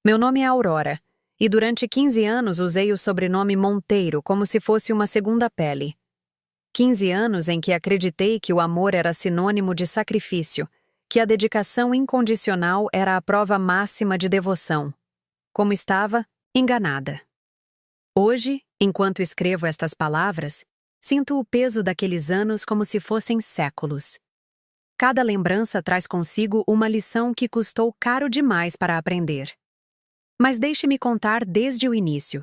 Meu nome é Aurora, e durante 15 anos usei o sobrenome Monteiro como se fosse uma segunda pele. 15 anos em que acreditei que o amor era sinônimo de sacrifício, que a dedicação incondicional era a prova máxima de devoção. Como estava? Enganada. Hoje, enquanto escrevo estas palavras, sinto o peso daqueles anos como se fossem séculos. Cada lembrança traz consigo uma lição que custou caro demais para aprender. Mas deixe-me contar desde o início,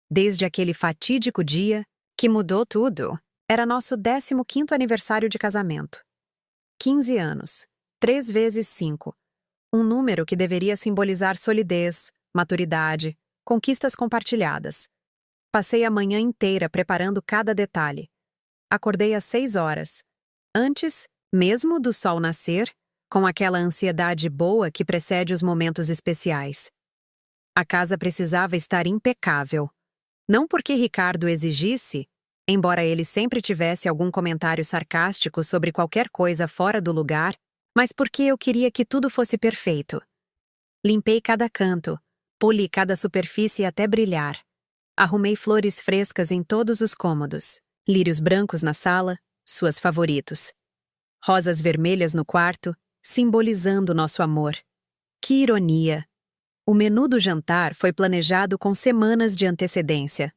desde aquele fatídico dia que mudou tudo. Era nosso 15º aniversário de casamento. 15 anos, 3 vezes 5, um número que deveria simbolizar solidez, maturidade, conquistas compartilhadas. Passei a manhã inteira preparando cada detalhe. Acordei às 6 horas, antes mesmo do sol nascer, com aquela ansiedade boa que precede os momentos especiais. A casa precisava estar impecável. Não porque Ricardo exigisse, embora ele sempre tivesse algum comentário sarcástico sobre qualquer coisa fora do lugar, mas porque eu queria que tudo fosse perfeito. Limpei cada canto, poli cada superfície até brilhar. Arrumei flores frescas em todos os cômodos, lírios brancos na sala, suas favoritos. Rosas vermelhas no quarto, simbolizando nosso amor. Que ironia! O menu do jantar foi planejado com semanas de antecedência.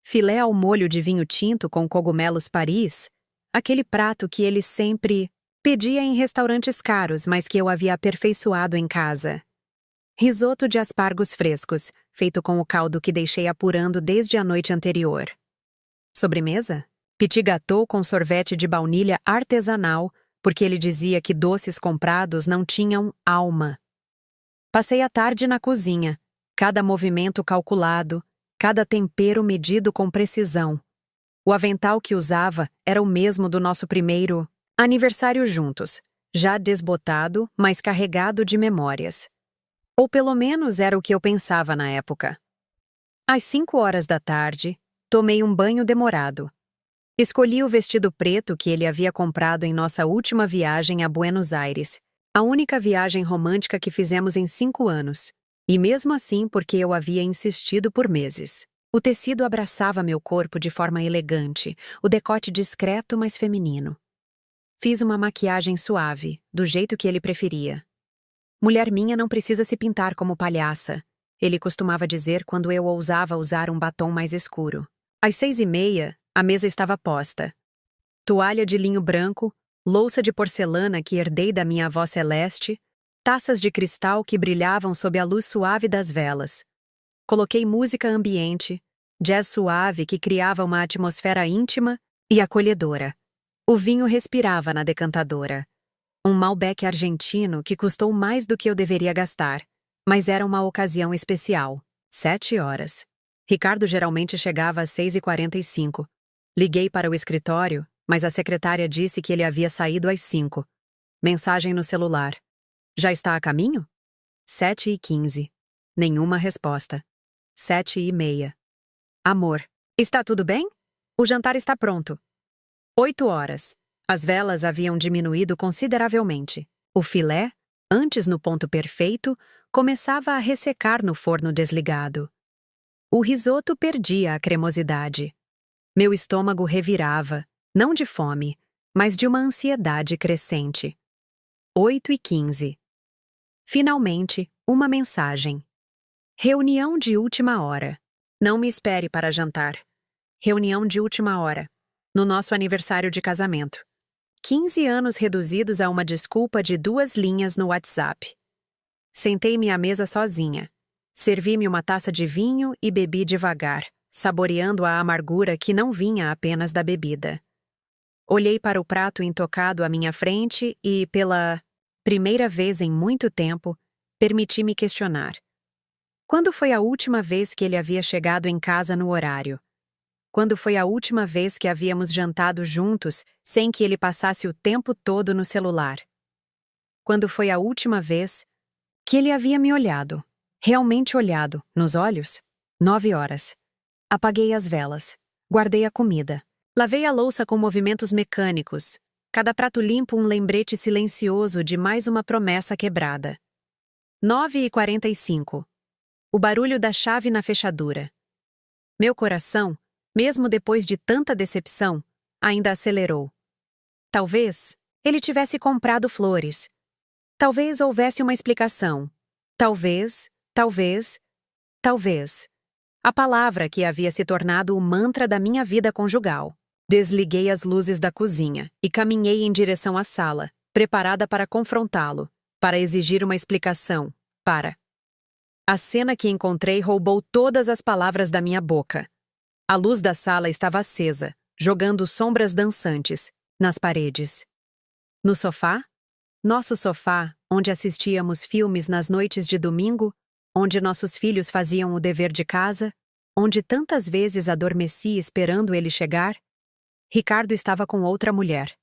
Filé ao molho de vinho tinto com cogumelos Paris, aquele prato que ele sempre pedia em restaurantes caros, mas que eu havia aperfeiçoado em casa. Risoto de aspargos frescos, feito com o caldo que deixei apurando desde a noite anterior. Sobremesa? Petit gâteau com sorvete de baunilha artesanal, porque ele dizia que doces comprados não tinham alma. Passei a tarde na cozinha, cada movimento calculado, cada tempero medido com precisão. O avental que usava era o mesmo do nosso primeiro aniversário juntos, já desbotado, mas carregado de memórias. Ou pelo menos era o que eu pensava na época. Às 5 horas da tarde, tomei um banho demorado. Escolhi o vestido preto que ele havia comprado em nossa última viagem a Buenos Aires, a única viagem romântica que fizemos em 5 anos. E mesmo assim porque eu havia insistido por meses. O tecido abraçava meu corpo de forma elegante, o decote discreto, mas feminino. Fiz uma maquiagem suave, do jeito que ele preferia. Mulher minha não precisa se pintar como palhaça, ele costumava dizer quando eu ousava usar um batom mais escuro. Às 6h30, a mesa estava posta. Toalha de linho branco, louça de porcelana que herdei da minha avó Celeste, taças de cristal que brilhavam sob a luz suave das velas. Coloquei música ambiente, jazz suave que criava uma atmosfera íntima e acolhedora. O vinho respirava na decantadora. Um Malbec argentino que custou mais do que eu deveria gastar, mas era uma ocasião especial. 7 horas. Ricardo geralmente chegava às 6h45. Liguei para o escritório, mas a secretária disse que ele havia saído às 5. Mensagem no celular. Já está a caminho? 7h15. Nenhuma resposta. 7h30. Amor. Está tudo bem? O jantar está pronto. 8 horas. As velas haviam diminuído consideravelmente. O filé, antes no ponto perfeito, começava a ressecar no forno desligado. O risoto perdia a cremosidade. Meu estômago revirava, não de fome, mas de uma ansiedade crescente. 8h15. Finalmente, uma mensagem. Reunião de última hora. Não me espere para jantar. Reunião de última hora. No nosso aniversário de casamento. 15 anos reduzidos a uma desculpa de 2 linhas no WhatsApp. Sentei-me à mesa sozinha. Servi-me uma taça de vinho e bebi devagar, saboreando a amargura que não vinha apenas da bebida. Olhei para o prato intocado à minha frente e, pela primeira vez em muito tempo, permiti-me questionar. Quando foi a última vez que ele havia chegado em casa no horário? Quando foi a última vez que havíamos jantado juntos sem que ele passasse o tempo todo no celular? Quando foi a última vez que ele havia me olhado, realmente olhado, nos olhos? 9 horas. Apaguei as velas. Guardei a comida. Lavei a louça com movimentos mecânicos. Cada prato limpo um lembrete silencioso de mais uma promessa quebrada. 9h45. O barulho da chave na fechadura. Meu coração, mesmo depois de tanta decepção, ainda acelerou. Talvez ele tivesse comprado flores. Talvez houvesse uma explicação. Talvez. A palavra que havia se tornado o mantra da minha vida conjugal. Desliguei as luzes da cozinha e caminhei em direção à sala, preparada para confrontá-lo, para exigir uma explicação, A cena que encontrei roubou todas as palavras da minha boca. A luz da sala estava acesa, jogando sombras dançantes nas paredes. No sofá? Nosso sofá, onde assistíamos filmes nas noites de domingo, onde nossos filhos faziam o dever de casa, onde tantas vezes adormeci esperando ele chegar, Ricardo estava com outra mulher.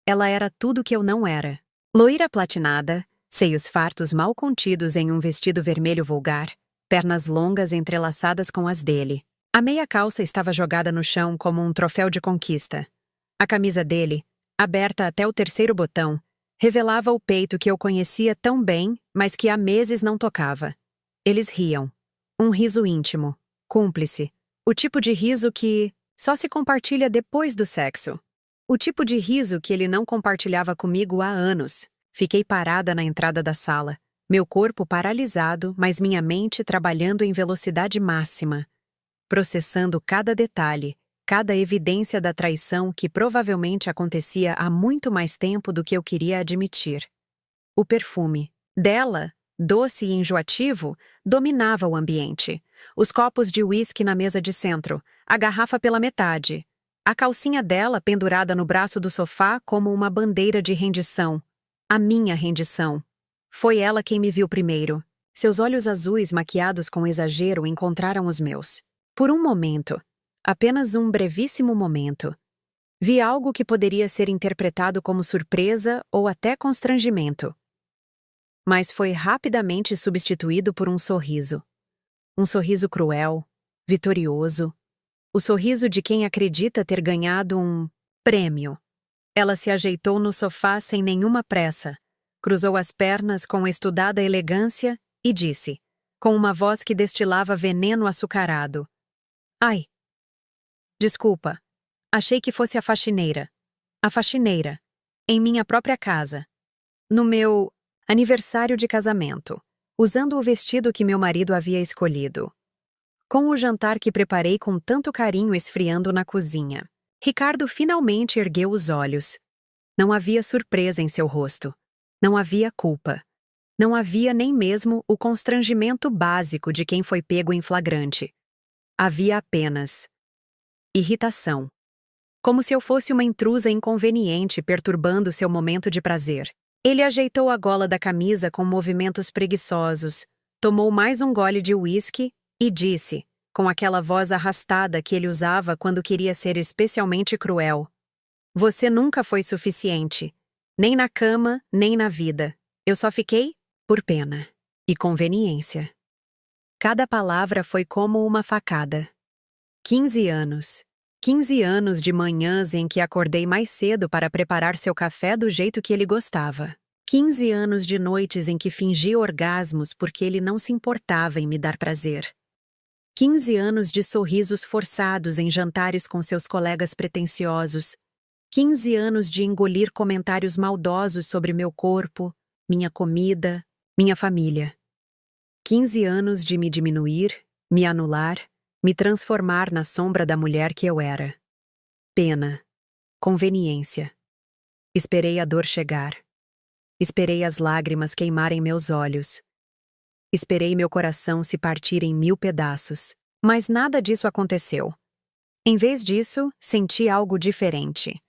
Ela era tudo que eu não era. Loira platinada, seios fartos mal contidos em um vestido vermelho vulgar, pernas longas entrelaçadas com as dele. A meia calça estava jogada no chão como um troféu de conquista. A camisa dele, aberta até o terceiro botão, revelava o peito que eu conhecia tão bem, mas que há meses não tocava. Eles riam. Um riso íntimo, cúmplice. O tipo de riso que só se compartilha depois do sexo. O tipo de riso que ele não compartilhava comigo há anos. Fiquei parada na entrada da sala, meu corpo paralisado, mas minha mente trabalhando em velocidade máxima, processando cada detalhe, cada evidência da traição que provavelmente acontecia há muito mais tempo do que eu queria admitir. O perfume dela, doce e enjoativo, dominava o ambiente. Os copos de uísque na mesa de centro, a garrafa pela metade, a calcinha dela pendurada no braço do sofá como uma bandeira de rendição. A minha rendição. Foi ela quem me viu primeiro. Seus olhos azuis maquiados com exagero encontraram os meus. Por um momento, apenas um brevíssimo momento, vi algo que poderia ser interpretado como surpresa ou até constrangimento. Mas foi rapidamente substituído por um sorriso. Um sorriso cruel, vitorioso. O sorriso de quem acredita ter ganhado um prêmio. Ela se ajeitou no sofá sem nenhuma pressa, cruzou as pernas com estudada elegância e disse, com uma voz que destilava veneno açucarado: "Ai, desculpa, achei que fosse a faxineira. A faxineira, em minha própria casa. No meu aniversário de casamento, usando o vestido que meu marido havia escolhido. Com o jantar que preparei com tanto carinho esfriando na cozinha." Ricardo finalmente ergueu os olhos. Não havia surpresa em seu rosto. Não havia culpa. Não havia nem mesmo o constrangimento básico de quem foi pego em flagrante. Havia apenas irritação. Como se eu fosse uma intrusa inconveniente perturbando seu momento de prazer. Ele ajeitou a gola da camisa com movimentos preguiçosos, tomou mais um gole de uísque e disse, com aquela voz arrastada que ele usava quando queria ser especialmente cruel: "Você nunca foi suficiente. Nem na cama, nem na vida. Eu só fiquei por pena e conveniência." Cada palavra foi como uma facada. 15 anos. 15 anos de manhãs em que acordei mais cedo para preparar seu café do jeito que ele gostava. 15 anos de noites em que fingi orgasmos porque ele não se importava em me dar prazer. 15 anos de sorrisos forçados em jantares com seus colegas pretensiosos. 15 anos de engolir comentários maldosos sobre meu corpo, minha comida, minha família. 15 anos de me diminuir, me anular, me transformar na sombra da mulher que eu era. Pena. Conveniência. Esperei a dor chegar. Esperei as lágrimas queimarem meus olhos. Esperei meu coração se partir em 1000 pedaços, mas nada disso aconteceu. Em vez disso, senti algo diferente.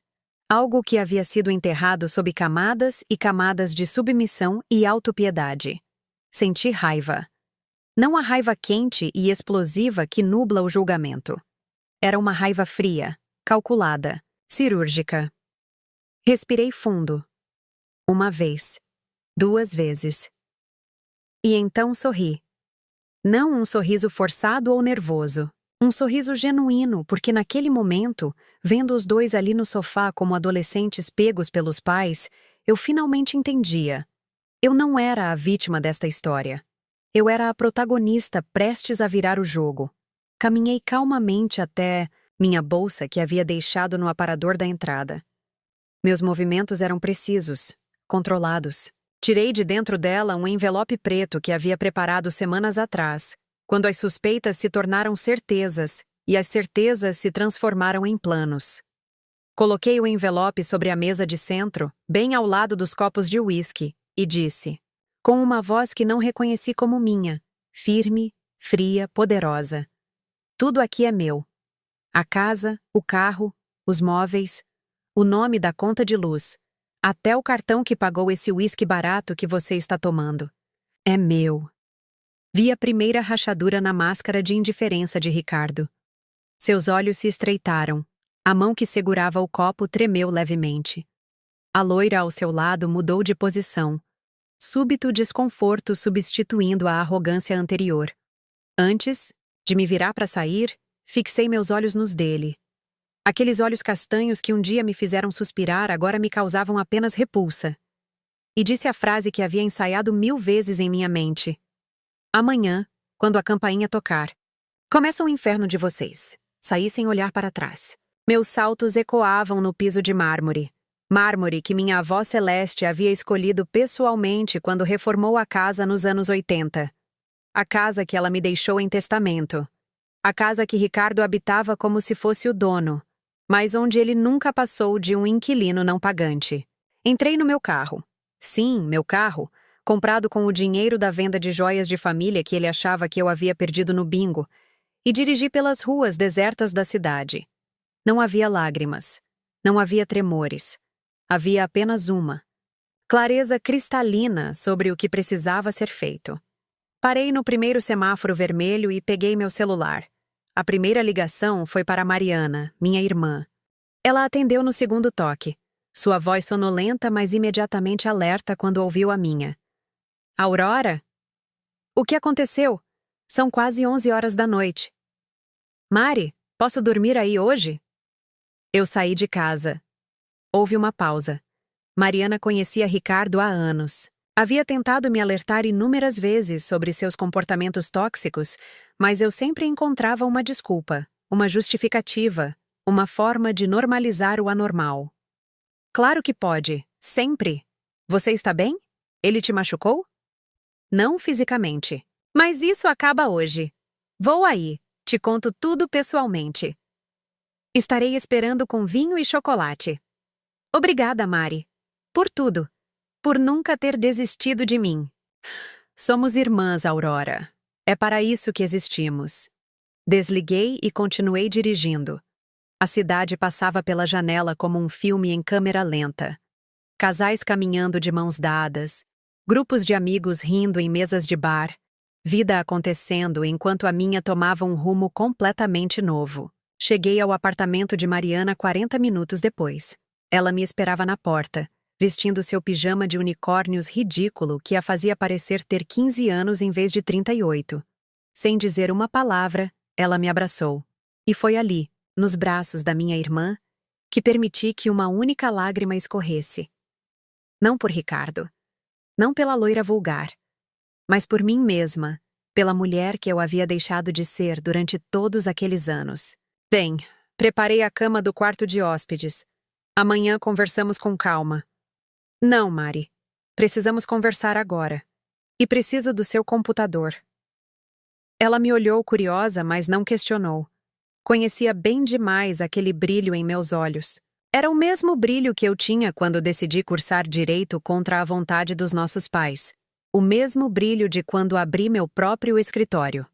Algo que havia sido enterrado sob camadas e camadas de submissão e autopiedade. Senti raiva. Não a raiva quente e explosiva que nubla o julgamento. Era uma raiva fria, calculada, cirúrgica. Respirei fundo. Uma vez. 2 vezes. E então sorri. Não um sorriso forçado ou nervoso. Um sorriso genuíno, porque naquele momento, vendo os dois ali no sofá como adolescentes pegos pelos pais, eu finalmente entendia. Eu não era a vítima desta história. Eu era a protagonista prestes a virar o jogo. Caminhei calmamente até minha bolsa que havia deixado no aparador da entrada. Meus movimentos eram precisos, controlados. Tirei de dentro dela um envelope preto que havia preparado semanas atrás, quando as suspeitas se tornaram certezas e as certezas se transformaram em planos. Coloquei o envelope sobre a mesa de centro, bem ao lado dos copos de uísque, e disse, com uma voz que não reconheci como minha, firme, fria, poderosa: tudo aqui é meu. A casa, o carro, os móveis, o nome da conta de luz, até o cartão que pagou esse uísque barato que você está tomando. É meu. Vi a primeira rachadura na máscara de indiferença de Ricardo. Seus olhos se estreitaram. A mão que segurava o copo tremeu levemente. A loira ao seu lado mudou de posição. Súbito desconforto substituindo a arrogância anterior. Antes de me virar para sair, fixei meus olhos nos dele. Aqueles olhos castanhos que um dia me fizeram suspirar agora me causavam apenas repulsa. E disse a frase que havia ensaiado 1000 vezes em minha mente. Amanhã, quando a campainha tocar, começa o inferno de vocês. Saí sem olhar para trás. Meus saltos ecoavam no piso de mármore. Mármore que minha avó Celeste havia escolhido pessoalmente quando reformou a casa nos anos 80. A casa que ela me deixou em testamento. A casa que Ricardo habitava como se fosse o dono, mas onde ele nunca passou de um inquilino não pagante. Entrei no meu carro. Sim, meu carro, comprado com o dinheiro da venda de joias de família que ele achava que eu havia perdido no bingo, e dirigi pelas ruas desertas da cidade. Não havia lágrimas. Não havia tremores. Havia apenas uma. Clareza cristalina sobre o que precisava ser feito. Parei no primeiro semáforo vermelho e peguei meu celular. A primeira ligação foi para Mariana, minha irmã. Ela atendeu no segundo toque. Sua voz sonolenta, mas imediatamente alerta quando ouviu a minha. Aurora? O que aconteceu? São quase 11 horas da noite. Mari, posso dormir aí hoje? Eu saí de casa. Houve uma pausa. Mariana conhecia Ricardo há anos. Havia tentado me alertar inúmeras vezes sobre seus comportamentos tóxicos, mas eu sempre encontrava uma desculpa, uma justificativa, uma forma de normalizar o anormal. Claro que pode, sempre. Você está bem? Ele te machucou? Não fisicamente. Mas isso acaba hoje. Vou aí, te conto tudo pessoalmente. Estarei esperando com vinho e chocolate. Obrigada, Mari. Por tudo. Por nunca ter desistido de mim. Somos irmãs, Aurora. É para isso que existimos. Desliguei e continuei dirigindo. A cidade passava pela janela como um filme em câmera lenta. Casais caminhando de mãos dadas, grupos de amigos rindo em mesas de bar, vida acontecendo enquanto a minha tomava um rumo completamente novo. Cheguei ao apartamento de Mariana 40 minutos depois. Ela me esperava na porta, vestindo seu pijama de unicórnios ridículo que a fazia parecer ter 15 anos em vez de 38. Sem dizer uma palavra, ela me abraçou. E foi ali, nos braços da minha irmã, que permiti que uma única lágrima escorresse. Não por Ricardo. Não pela loira vulgar. Mas por mim mesma, pela mulher que eu havia deixado de ser durante todos aqueles anos. Bem, preparei a cama do quarto de hóspedes. Amanhã conversamos com calma. Não, Mari. Precisamos conversar agora. E preciso do seu computador. Ela me olhou curiosa, mas não questionou. Conhecia bem demais aquele brilho em meus olhos. Era o mesmo brilho que eu tinha quando decidi cursar direito contra a vontade dos nossos pais. O mesmo brilho de quando abri meu próprio escritório.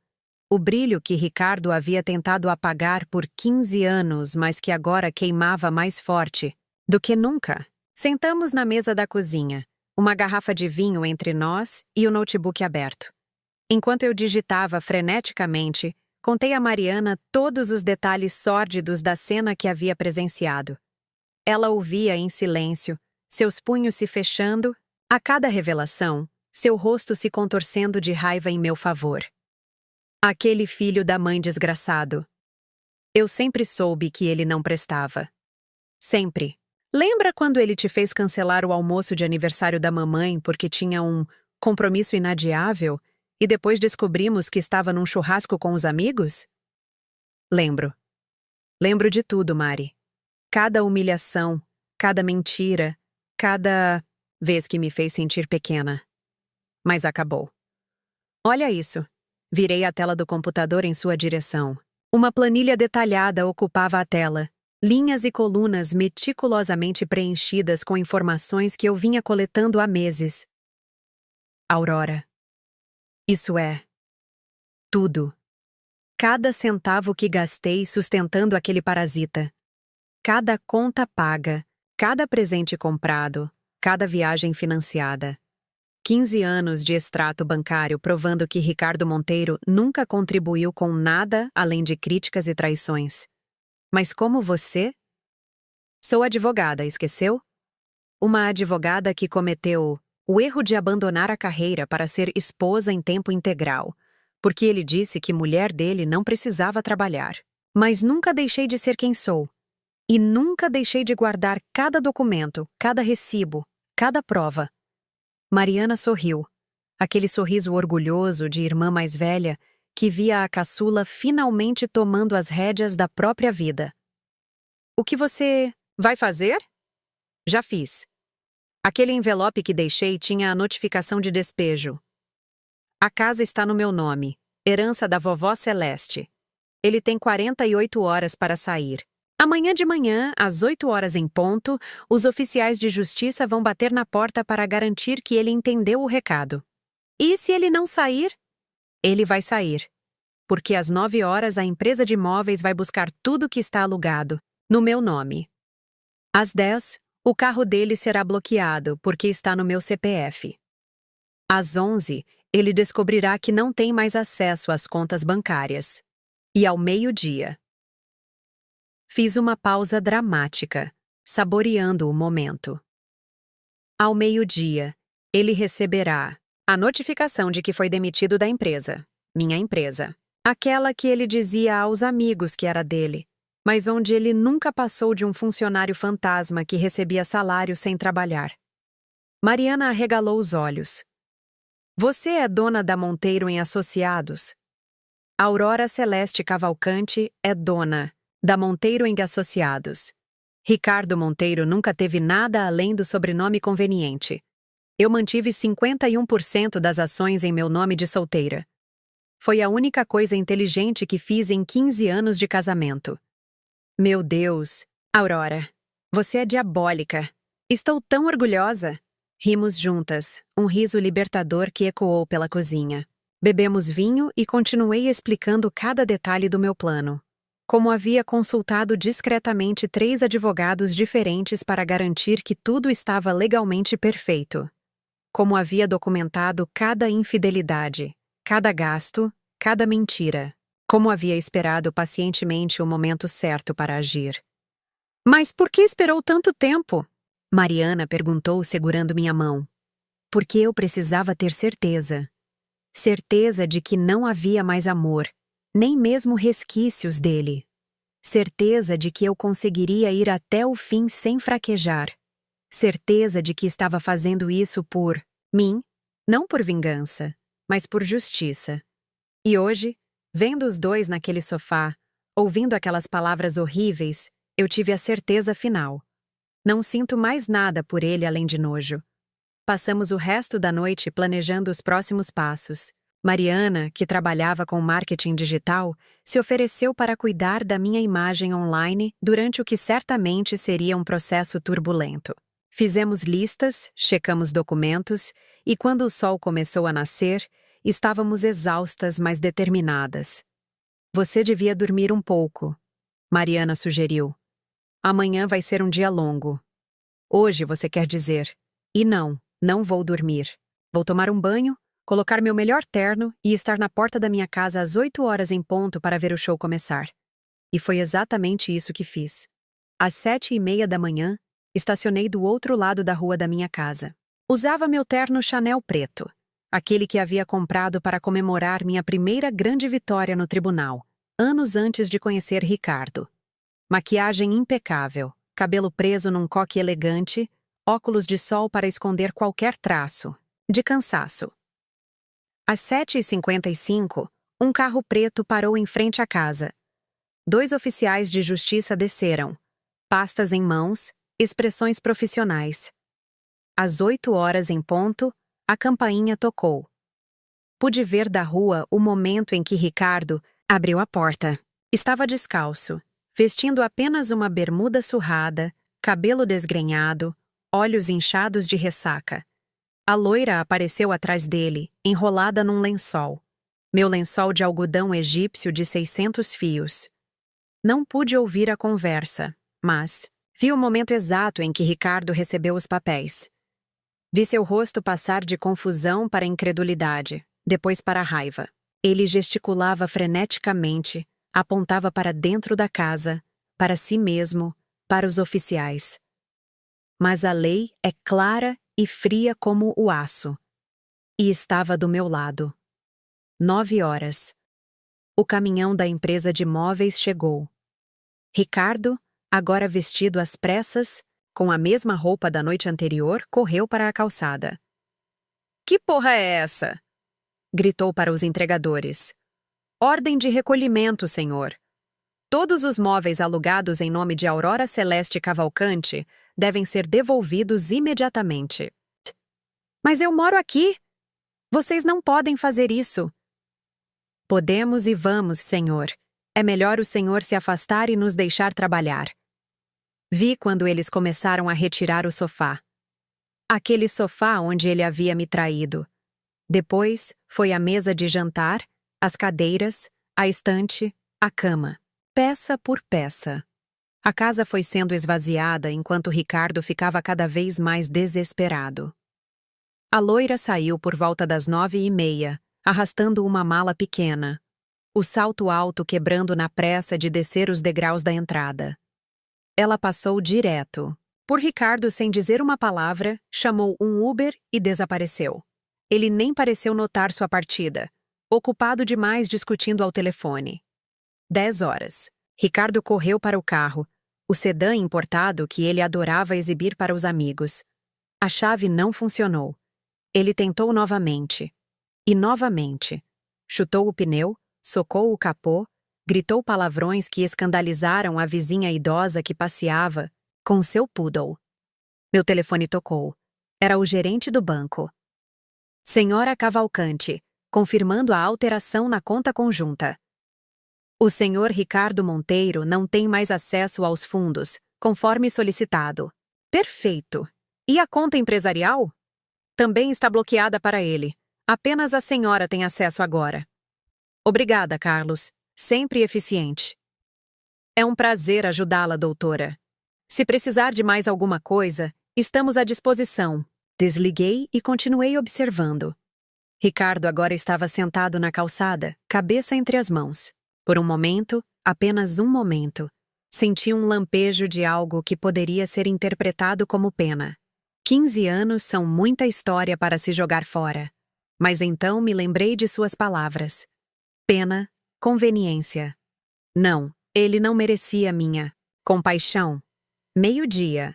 O brilho que Ricardo havia tentado apagar por 15 anos, mas que agora queimava mais forte do que nunca. Sentamos na mesa da cozinha, uma garrafa de vinho entre nós e o notebook aberto. Enquanto eu digitava freneticamente, contei a Mariana todos os detalhes sórdidos da cena que havia presenciado. Ela ouvia em silêncio, seus punhos se fechando, a cada revelação, seu rosto se contorcendo de raiva em meu favor. Aquele filho da mãe desgraçado. Eu sempre soube que ele não prestava. Sempre. Lembra quando ele te fez cancelar o almoço de aniversário da mamãe porque tinha um compromisso inadiável E depois descobrimos que estava num churrasco com os amigos? Lembro. Lembro de tudo, Mari. Cada humilhação, cada mentira, cada vez que me fez sentir pequena. Mas acabou. Olha isso. Virei a tela do computador em sua direção. Uma planilha detalhada ocupava a tela. Linhas e colunas meticulosamente preenchidas com informações que eu vinha coletando há meses. Aurora. Isso é tudo. Cada centavo que gastei sustentando aquele parasita. Cada conta paga, cada presente comprado, cada viagem financiada. 15 anos de extrato bancário provando que Ricardo Monteiro nunca contribuiu com nada além de críticas e traições. Mas como você? Sou advogada, esqueceu? Uma advogada que cometeu o erro de abandonar a carreira para ser esposa em tempo integral, porque ele disse que mulher dele não precisava trabalhar. Mas nunca deixei de ser quem sou. E nunca deixei de guardar cada documento, cada recibo, cada prova. Mariana sorriu. Aquele sorriso orgulhoso de irmã mais velha que via a caçula finalmente tomando as rédeas da própria vida. O que você vai fazer? Já fiz. Aquele envelope que deixei tinha a notificação de despejo. A casa está no meu nome, herança da vovó Celeste. Ele tem 48 horas para sair. Amanhã de manhã, às 8 horas em ponto, os oficiais de justiça vão bater na porta para garantir que ele entendeu o recado. E se ele não sair? Ele vai sair. Porque às 9 horas a empresa de imóveis vai buscar tudo que está alugado, no meu nome. Às 10, o carro dele será bloqueado porque está no meu CPF. Às 11, ele descobrirá que não tem mais acesso às contas bancárias. E ao meio-dia. Fiz uma pausa dramática, saboreando o momento. Ao meio-dia, ele receberá a notificação de que foi demitido da empresa, minha empresa. Aquela que ele dizia aos amigos que era dele, mas onde ele nunca passou de um funcionário fantasma que recebia salário sem trabalhar. Mariana arregalou os olhos. Você é dona da Monteiro em Associados? Aurora Celeste Cavalcante é dona da Monteiro em Associados. Ricardo Monteiro nunca teve nada além do sobrenome conveniente. Eu mantive 51% das ações em meu nome de solteira. Foi a única coisa inteligente que fiz em 15 anos de casamento. Meu Deus, Aurora, você é diabólica. Estou tão orgulhosa. Rimos juntas, um riso libertador que ecoou pela cozinha. Bebemos vinho e continuei explicando cada detalhe do meu plano. Como havia consultado discretamente 3 advogados diferentes para garantir que tudo estava legalmente perfeito. Como havia documentado cada infidelidade, cada gasto, cada mentira. Como havia esperado pacientemente o momento certo para agir. Mas por que esperou tanto tempo? Mariana perguntou segurando minha mão. Porque eu precisava ter certeza. Certeza de que não havia mais amor, nem mesmo resquícios dele. Certeza de que eu conseguiria ir até o fim sem fraquejar. Certeza de que estava fazendo isso por mim, não por vingança, mas por justiça. E hoje, vendo os dois naquele sofá, ouvindo aquelas palavras horríveis, eu tive a certeza final. Não sinto mais nada por ele além de nojo. Passamos o resto da noite planejando os próximos passos. Mariana, que trabalhava com marketing digital, se ofereceu para cuidar da minha imagem online durante o que certamente seria um processo turbulento. Fizemos listas, checamos documentos e, quando o sol começou a nascer, estávamos exaustas, mas determinadas. Você devia dormir um pouco, Mariana sugeriu. Amanhã vai ser um dia longo. Hoje você quer dizer. E não vou dormir. Vou tomar um banho, colocar meu melhor terno e estar na porta da minha casa às 8 horas em ponto para ver o show começar. E foi exatamente isso que fiz. Às 7:30 da manhã, estacionei do outro lado da rua da minha casa. Usava meu terno Chanel preto, aquele que havia comprado para comemorar minha primeira grande vitória no tribunal, anos antes de conhecer Ricardo. Maquiagem impecável, cabelo preso num coque elegante, óculos de sol para esconder qualquer traço de cansaço. Às 7h55, um carro preto parou em frente à casa. 2 oficiais de justiça desceram, pastas em mãos, expressões profissionais. Às 8h em ponto, a campainha tocou. Pude ver da rua o momento em que Ricardo abriu a porta. Estava descalço, vestindo apenas uma bermuda surrada, cabelo desgrenhado, olhos inchados de ressaca. A loira apareceu atrás dele, enrolada num lençol. Meu lençol de algodão egípcio de 600 fios. Não pude ouvir a conversa, mas vi o momento exato em que Ricardo recebeu os papéis. Vi seu rosto passar de confusão para incredulidade, depois para a raiva. Ele gesticulava freneticamente, apontava para dentro da casa, para si mesmo, para os oficiais. Mas a lei é clara e fria como o aço. E estava do meu lado. 9h. O caminhão da empresa de móveis chegou. Ricardo, agora vestido às pressas, com a mesma roupa da noite anterior, correu para a calçada. "Que porra é essa?" gritou para os entregadores. "Ordem de recolhimento, senhor. Todos os móveis alugados em nome de Aurora Celeste Cavalcante devem ser devolvidos imediatamente." "Mas eu moro aqui! Vocês não podem fazer isso." "Podemos e vamos, senhor. É melhor o senhor se afastar e nos deixar trabalhar." Vi quando eles começaram a retirar o sofá. Aquele sofá onde ele havia me traído. Depois, foi a mesa de jantar, as cadeiras, a estante, a cama. Peça por peça. A casa foi sendo esvaziada enquanto Ricardo ficava cada vez mais desesperado. A loira saiu por volta das 9h30, arrastando uma mala pequena. O salto alto quebrando na pressa de descer os degraus da entrada. Ela passou direto. Por Ricardo, sem dizer uma palavra, chamou um Uber e desapareceu. Ele nem pareceu notar sua partida, ocupado demais discutindo ao telefone. 10h. Ricardo correu para o carro, o sedã importado que ele adorava exibir para os amigos. A chave não funcionou. Ele tentou novamente. E novamente. Chutou o pneu, socou o capô, gritou palavrões que escandalizaram a vizinha idosa que passeava com seu poodle. Meu telefone tocou. Era o gerente do banco. "Senhora Cavalcante, confirmando a alteração na conta conjunta. O senhor Ricardo Monteiro não tem mais acesso aos fundos, conforme solicitado." "Perfeito. E a conta empresarial?" "Também está bloqueada para ele. Apenas a senhora tem acesso agora." "Obrigada, Carlos. Sempre eficiente." "É um prazer ajudá-la, doutora. Se precisar de mais alguma coisa, estamos à disposição." Desliguei e continuei observando. Ricardo agora estava sentado na calçada, cabeça entre as mãos. Por um momento, apenas um momento, senti um lampejo de algo que poderia ser interpretado como pena. 15 anos são muita história para se jogar fora. Mas então me lembrei de suas palavras. Pena, conveniência. Não, ele não merecia minha compaixão. 12h.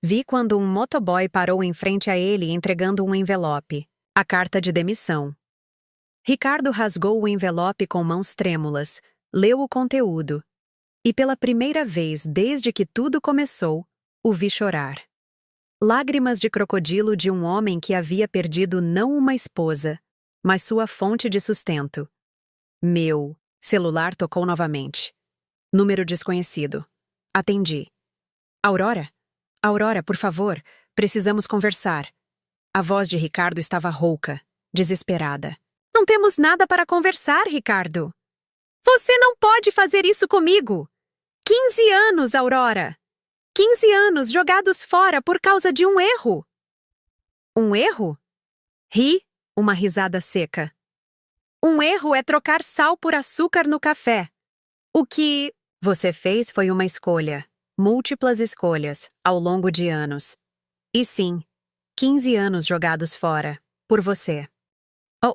Vi quando um motoboy parou em frente a ele entregando um envelope, a carta de demissão. Ricardo rasgou o envelope com mãos trêmulas, leu o conteúdo. E pela primeira vez desde que tudo começou, o vi chorar. Lágrimas de crocodilo de um homem que havia perdido não uma esposa, mas sua fonte de sustento. Meu celular tocou novamente. Número desconhecido. Atendi. "Aurora? Aurora, por favor, precisamos conversar." A voz de Ricardo estava rouca, desesperada. "Não temos nada para conversar, Ricardo. Você não pode fazer isso comigo. 15 anos, Aurora. 15 anos jogados fora por causa de um erro." "Um erro?" Ri, uma risada seca. "Um erro é trocar sal por açúcar no café. O que você fez foi uma escolha. Múltiplas escolhas, ao longo de anos. E sim, 15 anos jogados fora, por você."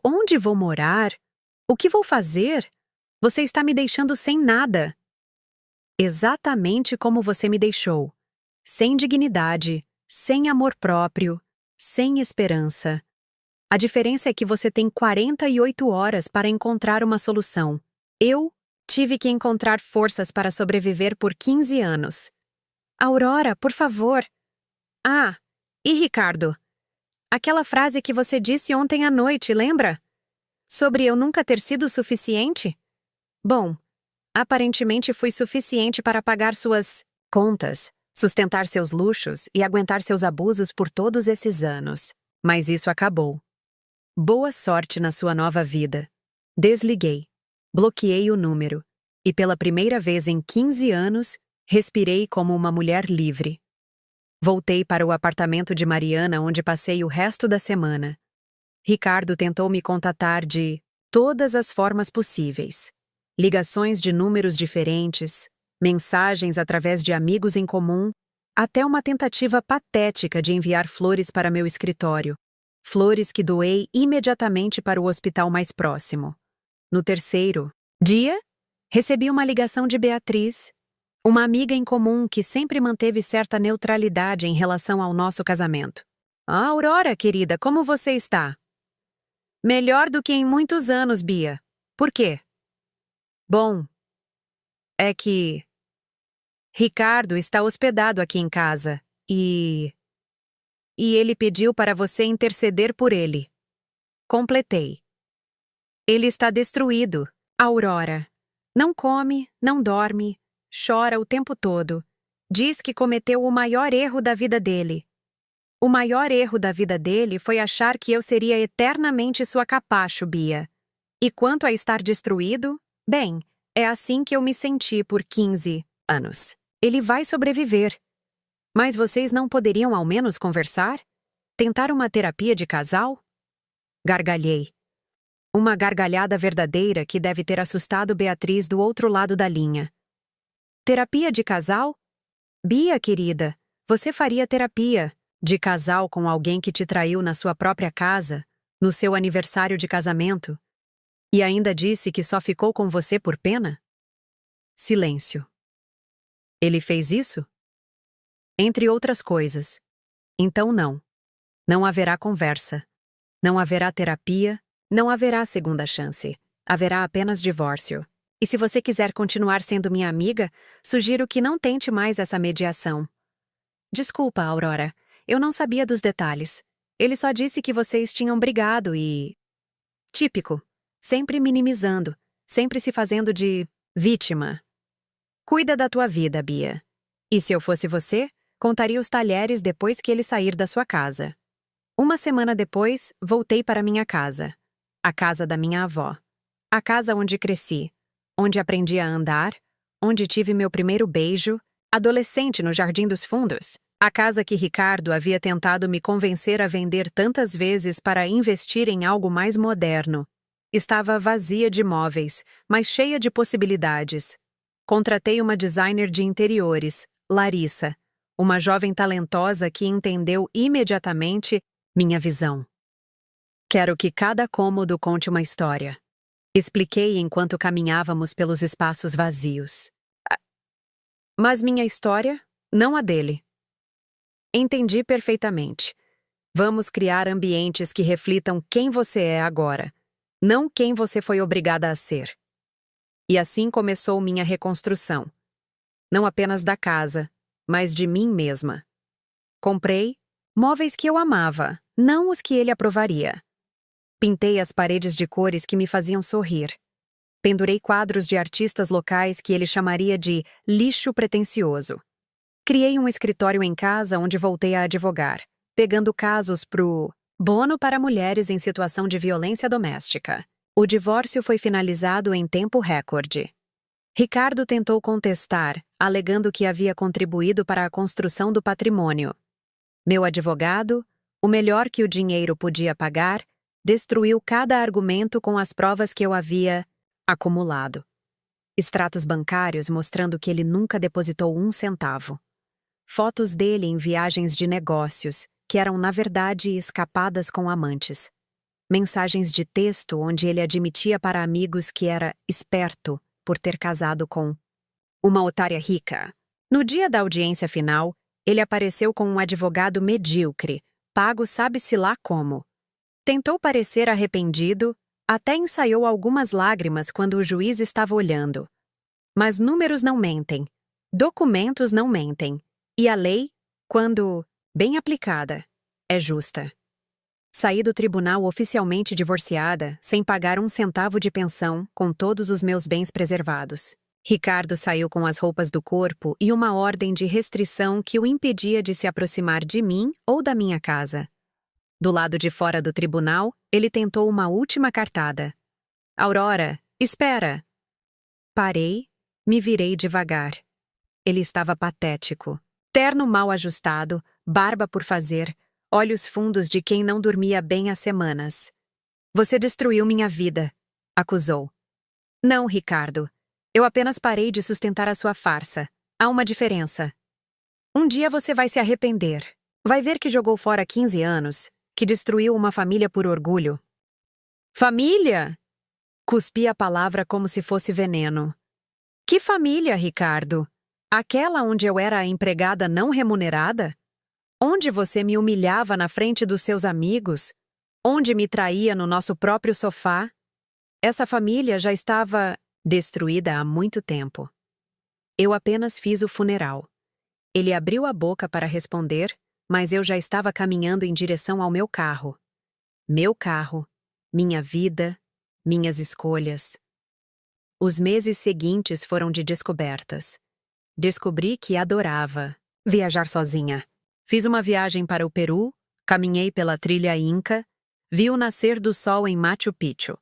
"Onde vou morar? O que vou fazer? Você está me deixando sem nada." "Exatamente como você me deixou. Sem dignidade, sem amor próprio, sem esperança." A diferença é que você tem 48 horas para encontrar uma solução. Eu tive que encontrar forças para sobreviver por 15 anos. Aurora, por favor. Ah, e Ricardo? Aquela frase que você disse ontem à noite, lembra? Sobre eu nunca ter sido suficiente? Bom, aparentemente fui suficiente para pagar suas contas, sustentar seus luxos e aguentar seus abusos por todos esses anos. Mas isso acabou. Boa sorte na sua nova vida. Desliguei. Bloqueei o número. E pela primeira vez em 15 anos, respirei como uma mulher livre. Voltei para o apartamento de Mariana, onde passei o resto da semana. Ricardo tentou me contatar de todas as formas possíveis. Ligações de números diferentes, mensagens através de amigos em comum, até uma tentativa patética de enviar flores para meu escritório. Flores que doei imediatamente para o hospital mais próximo. No terceiro dia, recebi uma ligação de Beatriz, uma amiga em comum que sempre manteve certa neutralidade em relação ao nosso casamento. Ah, Aurora, querida, como você está? Melhor do que em muitos anos, Bia. Por quê? Bom, é que Ricardo está hospedado aqui em casa e ele pediu para você interceder por ele. Completei. Ele está destruído, Aurora. Não come, não dorme, chora o tempo todo. Diz que cometeu o maior erro da vida dele. O maior erro da vida dele foi achar que eu seria eternamente sua capacho, Bia. E quanto a estar destruído, bem, é assim que eu me senti por 15 anos. Ele vai sobreviver. Mas vocês não poderiam ao menos conversar? Tentar uma terapia de casal? Gargalhei. Uma gargalhada verdadeira que deve ter assustado Beatriz do outro lado da linha. Terapia de casal? Bia, querida, você faria terapia de casal com alguém que te traiu na sua própria casa, no seu aniversário de casamento, e ainda disse que só ficou com você por pena? Silêncio. Ele fez isso? Entre outras coisas. Então não. Não haverá conversa. Não haverá terapia. Não haverá segunda chance. Haverá apenas divórcio. E se você quiser continuar sendo minha amiga, sugiro que não tente mais essa mediação. Desculpa, Aurora. Eu não sabia dos detalhes. Ele só disse que vocês tinham brigado e... Típico. Sempre minimizando. Sempre se fazendo de vítima. Cuida da tua vida, Bia. E se eu fosse você, contaria os talheres depois que ele sair da sua casa. Uma semana depois, voltei para minha casa. A casa da minha avó. A casa onde cresci. Onde aprendi a andar. Onde tive meu primeiro beijo. Adolescente no Jardim dos Fundos. A casa que Ricardo havia tentado me convencer a vender tantas vezes para investir em algo mais moderno. Estava vazia de móveis, mas cheia de possibilidades. Contratei uma designer de interiores, Larissa, uma jovem talentosa que entendeu imediatamente minha visão. Quero que cada cômodo conte uma história. Expliquei enquanto caminhávamos pelos espaços vazios. Mas minha história, não a dele. Entendi perfeitamente. Vamos criar ambientes que reflitam quem você é agora, não quem você foi obrigada a ser. E assim começou minha reconstrução. Não apenas da casa, mas de mim mesma. Comprei móveis que eu amava, não os que ele aprovaria. Pintei as paredes de cores que me faziam sorrir. Pendurei quadros de artistas locais que ele chamaria de lixo pretensioso. Criei um escritório em casa onde voltei a advogar, pegando casos pro Bono para mulheres em situação de violência doméstica. O divórcio foi finalizado em tempo recorde. Ricardo tentou contestar, alegando que havia contribuído para a construção do patrimônio. Meu advogado, o melhor que o dinheiro podia pagar, destruiu cada argumento com as provas que eu havia acumulado. Extratos bancários mostrando que ele nunca depositou 1 centavo. Fotos dele em viagens de negócios, que eram na verdade escapadas com amantes. Mensagens de texto onde ele admitia para amigos que era esperto por ter casado com uma otária rica. No dia da audiência final, ele apareceu com um advogado medíocre, pago sabe-se lá como. Tentou parecer arrependido, até ensaiou algumas lágrimas quando o juiz estava olhando. Mas números não mentem, documentos não mentem, e a lei, quando bem aplicada, é justa. Saí do tribunal oficialmente divorciada, sem pagar um centavo de pensão, com todos os meus bens preservados. Ricardo saiu com as roupas do corpo e uma ordem de restrição que o impedia de se aproximar de mim ou da minha casa. Do lado de fora do tribunal, ele tentou uma última cartada. Aurora, espera! Parei, me virei devagar. Ele estava patético. Terno mal ajustado, barba por fazer, olhos fundos de quem não dormia bem há semanas. Você destruiu minha vida, acusou. Não, Ricardo. Eu apenas parei de sustentar a sua farsa. Há uma diferença. Um dia você vai se arrepender. Vai ver que jogou fora 15 anos, que destruiu uma família por orgulho. Família? Cuspi a palavra como se fosse veneno. Que família, Ricardo? Aquela onde eu era a empregada não remunerada? Onde você me humilhava na frente dos seus amigos? Onde me traía no nosso próprio sofá? Essa família já estava destruída há muito tempo. Eu apenas fiz o funeral. Ele abriu a boca para responder, mas eu já estava caminhando em direção ao meu carro. Meu carro, minha vida, minhas escolhas. Os meses seguintes foram de descobertas. Descobri que adorava viajar sozinha. Fiz uma viagem para o Peru, caminhei pela trilha Inca, vi o nascer do sol em Machu Picchu.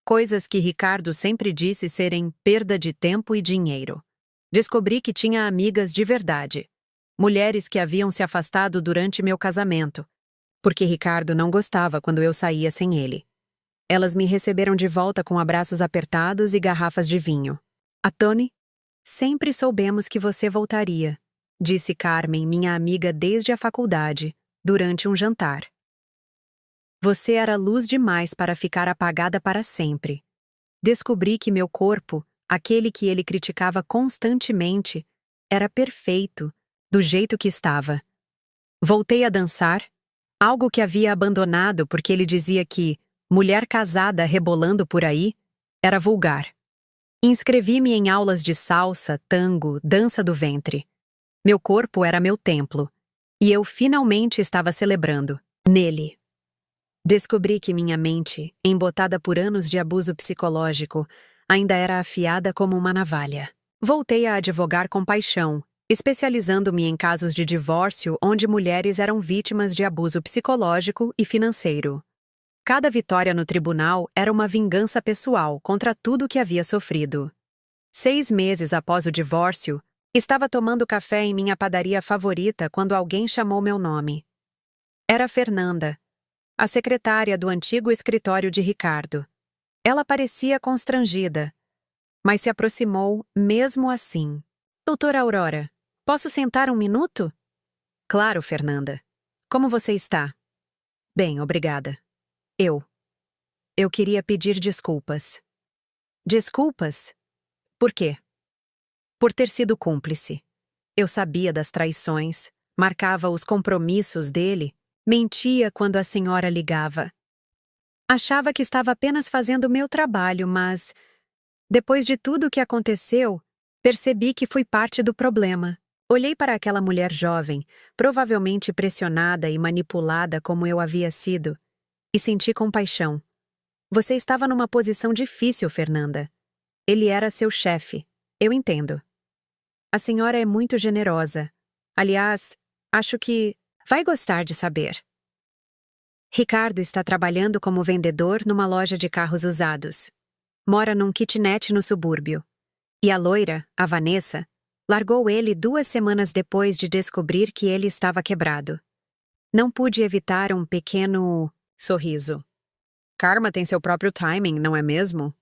Coisas que Ricardo sempre disse serem perda de tempo e dinheiro. Descobri que tinha amigas de verdade. Mulheres que haviam se afastado durante meu casamento, porque Ricardo não gostava quando eu saía sem ele. Elas me receberam de volta com abraços apertados e garrafas de vinho. A Tony, sempre soubemos que você voltaria, disse Carmen, minha amiga desde a faculdade, durante um jantar. Você era luz demais para ficar apagada para sempre. Descobri que meu corpo, aquele que ele criticava constantemente, era perfeito, do jeito que estava. Voltei a dançar, algo que havia abandonado porque ele dizia que mulher casada rebolando por aí era vulgar. Inscrevi-me em aulas de salsa, tango, dança do ventre. Meu corpo era meu templo, e eu finalmente estava celebrando nele. Descobri que minha mente, embotada por anos de abuso psicológico, ainda era afiada como uma navalha. Voltei a advogar com paixão, especializando-me em casos de divórcio onde mulheres eram vítimas de abuso psicológico e financeiro. Cada vitória no tribunal era uma vingança pessoal contra tudo que havia sofrido. 6 meses após o divórcio, estava tomando café em minha padaria favorita quando alguém chamou meu nome. Era Fernanda, a secretária do antigo escritório de Ricardo. Ela parecia constrangida, mas se aproximou mesmo assim. Doutora Aurora, posso sentar um minuto? Claro, Fernanda. Como você está? Bem, obrigada. Eu queria pedir desculpas. Desculpas? Por quê? Por ter sido cúmplice. Eu sabia das traições, marcava os compromissos dele, mentia quando a senhora ligava. Achava que estava apenas fazendo o meu trabalho, mas, depois de tudo o que aconteceu, percebi que fui parte do problema. Olhei para aquela mulher jovem, provavelmente pressionada e manipulada como eu havia sido, e senti compaixão. Você estava numa posição difícil, Fernanda. Ele era seu chefe. Eu entendo. A senhora é muito generosa. Aliás, acho que vai gostar de saber. Ricardo está trabalhando como vendedor numa loja de carros usados. Mora num kitnet no subúrbio. E a loira, a Vanessa, largou ele 2 semanas depois de descobrir que ele estava quebrado. Não pude evitar um pequeno sorriso. Karma tem seu próprio timing, não é mesmo?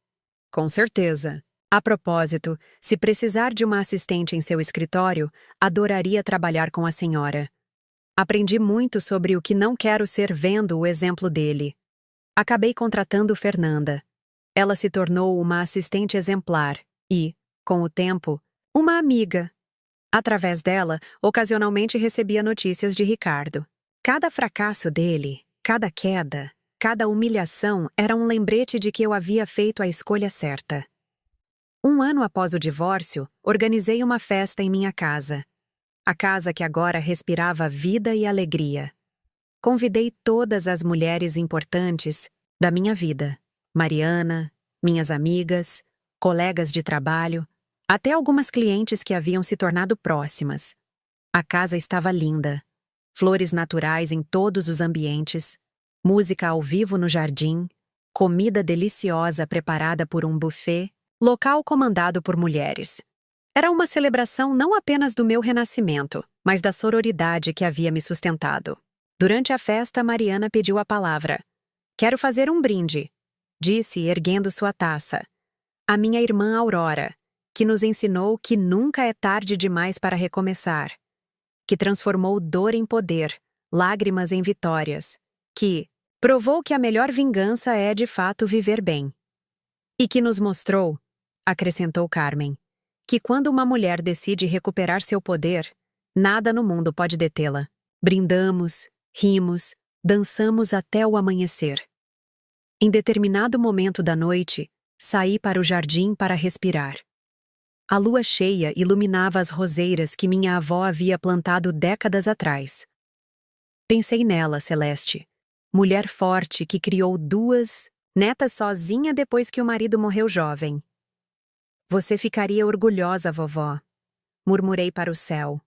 Com certeza. A propósito, se precisar de uma assistente em seu escritório, adoraria trabalhar com a senhora. Aprendi muito sobre o que não quero ser vendo o exemplo dele. Acabei contratando Fernanda. Ela se tornou uma assistente exemplar e, com o tempo, uma amiga. Através dela, ocasionalmente recebia notícias de Ricardo. Cada fracasso dele, cada queda, cada humilhação era um lembrete de que eu havia feito a escolha certa. Um ano após o divórcio, organizei uma festa em minha casa. A casa que agora respirava vida e alegria. Convidei todas as mulheres importantes da minha vida. Mariana, minhas amigas, colegas de trabalho, até algumas clientes que haviam se tornado próximas. A casa estava linda. Flores naturais em todos os ambientes, música ao vivo no jardim, comida deliciosa preparada por um buffet, local comandado por mulheres. Era uma celebração não apenas do meu renascimento, mas da sororidade que havia me sustentado. Durante a festa, Mariana pediu a palavra. "Quero fazer um brinde", disse, erguendo sua taça. "A minha irmã Aurora, que nos ensinou que nunca é tarde demais para recomeçar, que transformou dor em poder, lágrimas em vitórias, que provou que a melhor vingança é, de fato, viver bem. E que nos mostrou", acrescentou Carmen, "que quando uma mulher decide recuperar seu poder, nada no mundo pode detê-la. Brindamos, rimos, dançamos até o amanhecer. Em determinado momento da noite, saí para o jardim para respirar. A lua cheia iluminava as roseiras que minha avó havia plantado décadas atrás. Pensei nela, Celeste, mulher forte que criou 2 netas sozinha depois que o marido morreu jovem. Você ficaria orgulhosa, vovó, murmurei para o céu.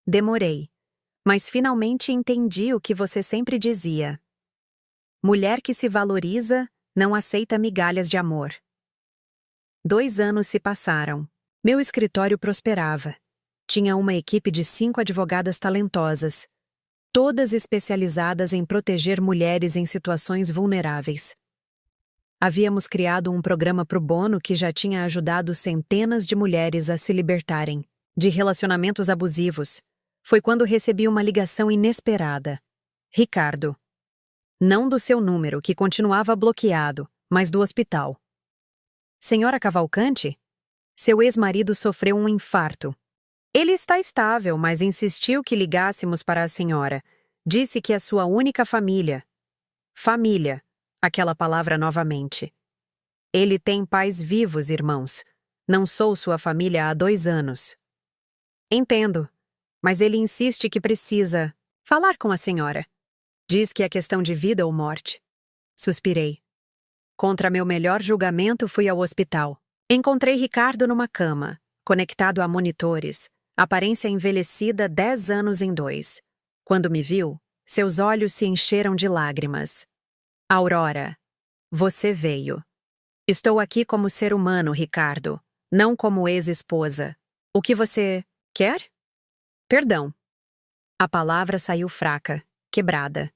Demorei, mas finalmente entendi o que você sempre dizia. Mulher que se valoriza não aceita migalhas de amor. 2 anos se passaram. Meu escritório prosperava. Tinha uma equipe de 5 advogadas talentosas, todas especializadas em proteger mulheres em situações vulneráveis. Havíamos criado um programa pro bono que já tinha ajudado centenas de mulheres a se libertarem de relacionamentos abusivos. Foi quando recebi uma ligação inesperada. Ricardo. Não do seu número, que continuava bloqueado, mas do hospital. Senhora Cavalcante? Seu ex-marido sofreu um infarto. Ele está estável, mas insistiu que ligássemos para a senhora. Disse que é sua única família. Família. Aquela palavra novamente. Ele tem pais vivos, irmãos. Não sou sua família há 2 anos. Entendo, mas ele insiste que precisa falar com a senhora. Diz que é questão de vida ou morte. Suspirei. Contra meu melhor julgamento, fui ao hospital. Encontrei Ricardo numa cama, conectado a monitores, aparência envelhecida 10 anos em 2. Quando me viu, seus olhos se encheram de lágrimas. Aurora, você veio. Estou aqui como ser humano, Ricardo, não como ex-esposa. O que você quer? Perdão. A palavra saiu fraca, quebrada.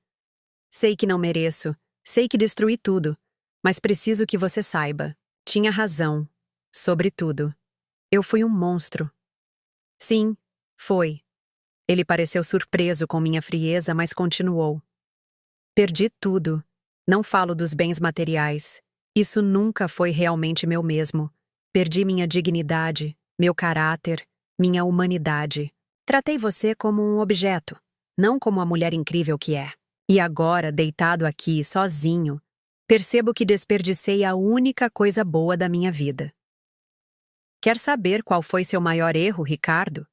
Sei que não mereço, sei que destruí tudo, mas preciso que você saiba. Tinha razão, sobre tudo. Eu fui um monstro. Sim, foi. Ele pareceu surpreso com minha frieza, mas continuou. Perdi tudo. Não falo dos bens materiais. Isso nunca foi realmente meu mesmo. Perdi minha dignidade, meu caráter, minha humanidade. Tratei você como um objeto, não como a mulher incrível que é. E agora, deitado aqui, sozinho, percebo que desperdicei a única coisa boa da minha vida. Quer saber qual foi seu maior erro, Ricardo?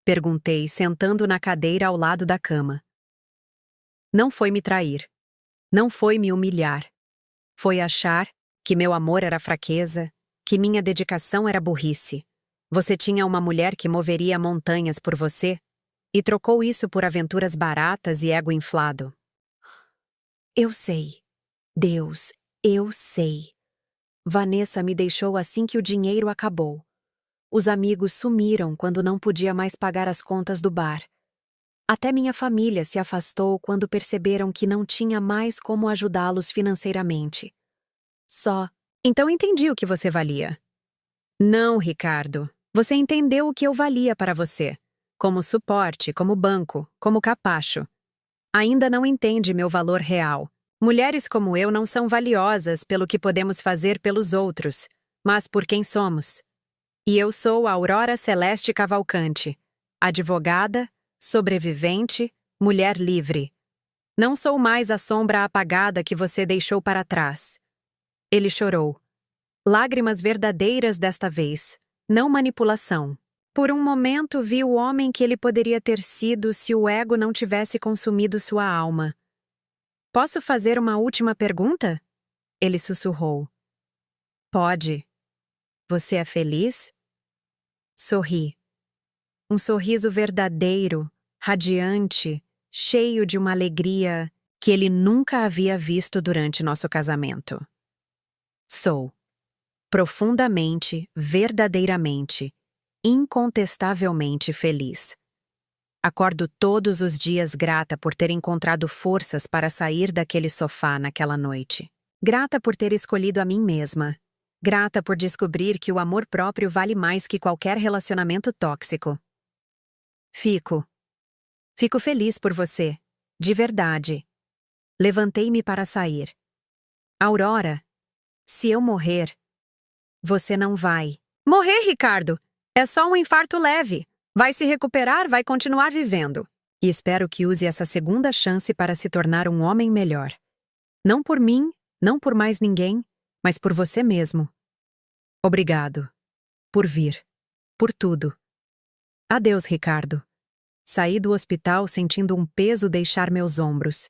Perguntei, sentando na cadeira ao lado da cama. Não foi me trair. Não foi me humilhar. Foi achar que meu amor era fraqueza, que minha dedicação era burrice. Você tinha uma mulher que moveria montanhas por você e trocou isso por aventuras baratas e ego inflado. Eu sei. Deus, eu sei. Vanessa me deixou assim que o dinheiro acabou. Os amigos sumiram quando não podia mais pagar as contas do bar. Até minha família se afastou quando perceberam que não tinha mais como ajudá-los financeiramente. Só. Então entendi o que você valia. Não, Ricardo. Você entendeu o que eu valia para você. Como suporte, como banco, como capacho. Ainda não entende meu valor real. Mulheres como eu não são valiosas pelo que podemos fazer pelos outros, mas por quem somos. E eu sou a Aurora Celeste Cavalcante, advogada, sobrevivente, mulher livre. Não sou mais a sombra apagada que você deixou para trás. Ele chorou. Lágrimas verdadeiras desta vez, não manipulação. Por um momento vi o homem que ele poderia ter sido se o ego não tivesse consumido sua alma. Posso fazer uma última pergunta? Ele sussurrou. Pode. Você é feliz? Sorri. Um sorriso verdadeiro, radiante, cheio de uma alegria que ele nunca havia visto durante nosso casamento. Sou. Profundamente, verdadeiramente, incontestavelmente feliz. Acordo todos os dias grata por ter encontrado forças para sair daquele sofá naquela noite. Grata por ter escolhido a mim mesma. Grata por descobrir que o amor próprio vale mais que qualquer relacionamento tóxico. Fico feliz por você, de verdade. Levantei-me para sair. Aurora, se eu morrer, você não vai. Morrer, Ricardo! É só um infarto leve. Vai se recuperar, vai continuar vivendo. E espero que use essa segunda chance para se tornar um homem melhor. Não por mim, não por mais ninguém, mas por você mesmo. Obrigado. Por vir. Por tudo. Adeus, Ricardo. Saí do hospital sentindo um peso deixar meus ombros.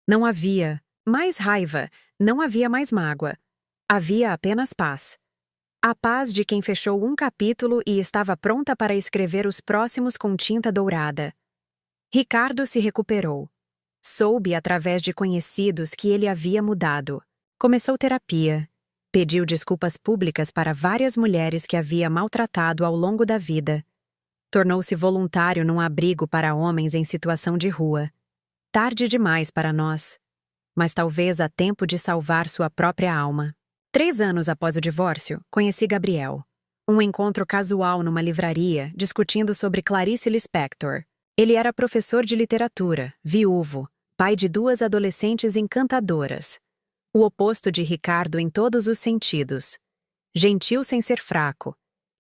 Não havia mais raiva, não havia mais mágoa. Havia apenas paz. A paz de quem fechou um capítulo e estava pronta para escrever os próximos com tinta dourada. Ricardo se recuperou. Soube através de conhecidos que ele havia mudado. Começou terapia. Pediu desculpas públicas para várias mulheres que havia maltratado ao longo da vida. Tornou-se voluntário num abrigo para homens em situação de rua. Tarde demais para nós. Mas talvez há tempo de salvar sua própria alma. 3 anos após o divórcio, conheci Gabriel. Um encontro casual numa livraria, discutindo sobre Clarice Lispector. Ele era professor de literatura, viúvo, pai de 2 adolescentes encantadoras. O oposto de Ricardo em todos os sentidos. Gentil sem ser fraco.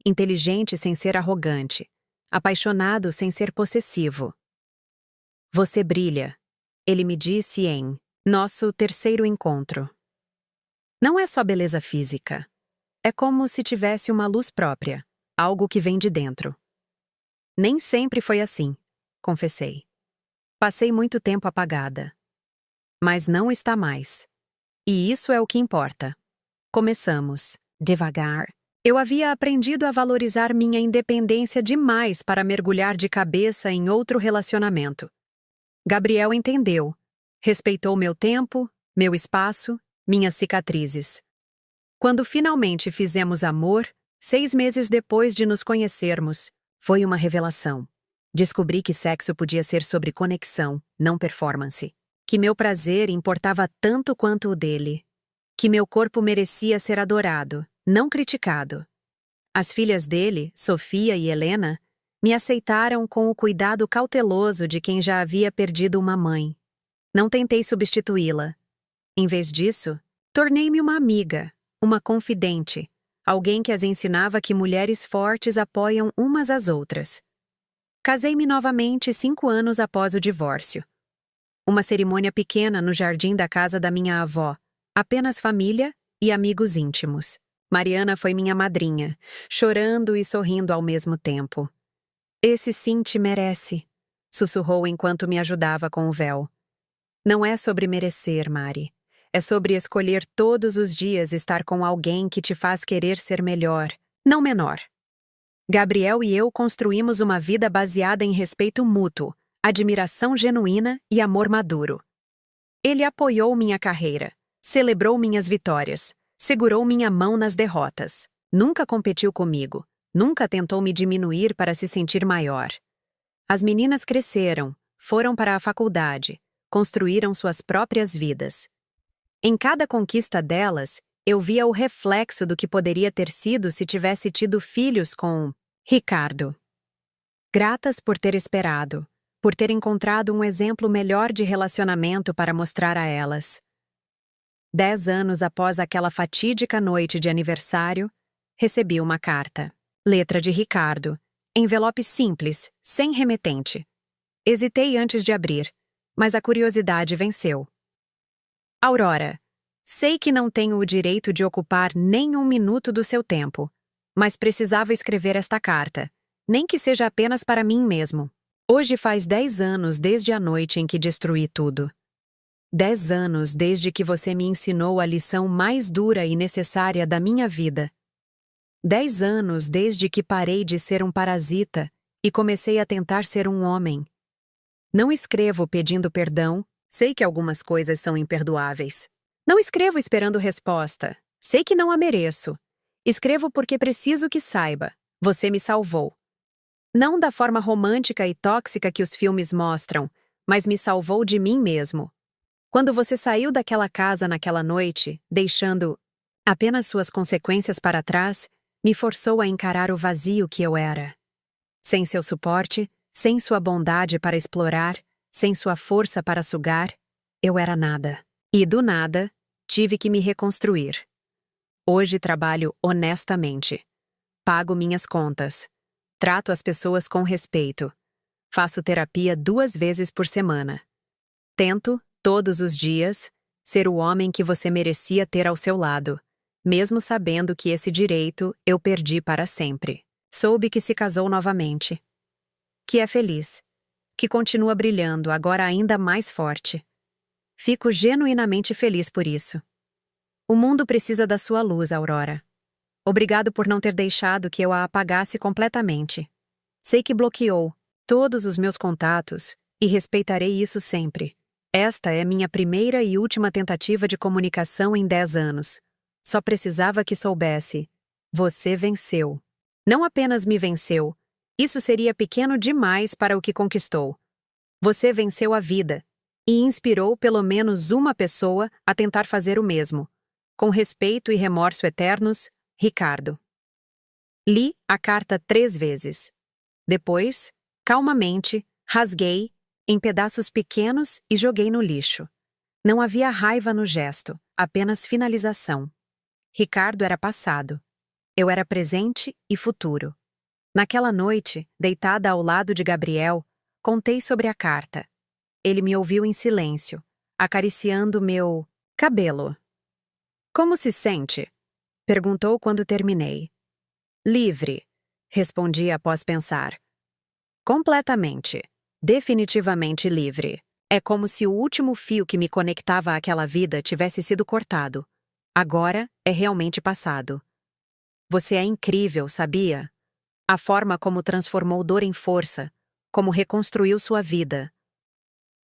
Inteligente sem ser arrogante. Apaixonado sem ser possessivo. Você brilha, ele me disse em nosso 3º encontro. Não é só beleza física. É como se tivesse uma luz própria, algo que vem de dentro. Nem sempre foi assim, confessei. Passei muito tempo apagada. Mas não está mais. E isso é o que importa. Começamos, devagar. Eu havia aprendido a valorizar minha independência demais para mergulhar de cabeça em outro relacionamento. Gabriel entendeu. Respeitou meu tempo, meu espaço, minhas cicatrizes. Quando finalmente fizemos amor, 6 meses depois de nos conhecermos, foi uma revelação. Descobri que sexo podia ser sobre conexão, não performance. Que meu prazer importava tanto quanto o dele. Que meu corpo merecia ser adorado, não criticado. As filhas dele, Sofia e Helena, me aceitaram com o cuidado cauteloso de quem já havia perdido uma mãe. Não tentei substituí-la. Em vez disso, tornei-me uma amiga, uma confidente, alguém que as ensinava que mulheres fortes apoiam umas às outras. Casei-me novamente 5 anos após o divórcio. Uma cerimônia pequena no jardim da casa da minha avó, apenas família e amigos íntimos. Mariana foi minha madrinha, chorando e sorrindo ao mesmo tempo. Esse sim te merece, sussurrou enquanto me ajudava com o véu. Não é sobre merecer, Mari. É sobre escolher todos os dias estar com alguém que te faz querer ser melhor, não menor. Gabriel e eu construímos uma vida baseada em respeito mútuo, admiração genuína e amor maduro. Ele apoiou minha carreira, celebrou minhas vitórias, segurou minha mão nas derrotas. Nunca competiu comigo, nunca tentou me diminuir para se sentir maior. As meninas cresceram, foram para a faculdade, construíram suas próprias vidas. Em cada conquista delas, eu via o reflexo do que poderia ter sido se tivesse tido filhos com Ricardo. Gratas por ter esperado, por ter encontrado um exemplo melhor de relacionamento para mostrar a elas. 10 anos após aquela fatídica noite de aniversário, recebi uma carta. Letra de Ricardo. Envelope simples, sem remetente. Hesitei antes de abrir. mas a curiosidade venceu. Aurora, sei que não tenho o direito de ocupar nem um minuto do seu tempo, mas precisava escrever esta carta, nem que seja apenas para mim mesmo. Hoje faz 10 anos desde a noite em que destruí tudo. 10 anos desde que você me ensinou a lição mais dura e necessária da minha vida. 10 anos desde que parei de ser um parasita e comecei a tentar ser um homem. Não escrevo pedindo perdão, sei que algumas coisas são imperdoáveis. Não escrevo esperando resposta, sei que não a mereço. Escrevo porque preciso que saiba, você me salvou. Não da forma romântica e tóxica que os filmes mostram, mas me salvou de mim mesmo. Quando você saiu daquela casa naquela noite, deixando apenas suas consequências para trás, me forçou a encarar o vazio que eu era. Sem seu suporte, sem sua bondade para explorar, sem sua força para sugar, eu era nada. E do nada, tive que me reconstruir. Hoje trabalho honestamente. Pago minhas contas. Trato as pessoas com respeito. Faço terapia 2 vezes por semana. Tento, todos os dias, ser o homem que você merecia ter ao seu lado, mesmo sabendo que esse direito eu perdi para sempre. Soube que se casou novamente. Que é feliz. Que continua brilhando, agora ainda mais forte. Fico genuinamente feliz por isso. O mundo precisa da sua luz, Aurora. Obrigado por não ter deixado que eu a apagasse completamente. Sei que bloqueou todos os meus contatos e respeitarei isso sempre. Esta é minha primeira e última tentativa de comunicação em 10 anos. Só precisava que soubesse. Você venceu. Não apenas me venceu. Isso seria pequeno demais para o que conquistou. Você venceu a vida e inspirou pelo menos uma pessoa a tentar fazer o mesmo. Com respeito e remorso eternos, Ricardo. Li a carta 3 vezes. Depois, calmamente, rasguei em pedaços pequenos e joguei no lixo. Não havia raiva no gesto, apenas finalização. Ricardo era passado. Eu era presente e futuro. Naquela noite, deitada ao lado de Gabriel, contei sobre a carta. Ele me ouviu em silêncio, acariciando meu cabelo. Como se sente? Perguntou quando terminei. Livre, respondi após pensar. Completamente. Definitivamente livre. É como se o último fio que me conectava àquela vida tivesse sido cortado. Agora é realmente passado. Você é incrível, sabia? A forma como transformou dor em força, como reconstruiu sua vida.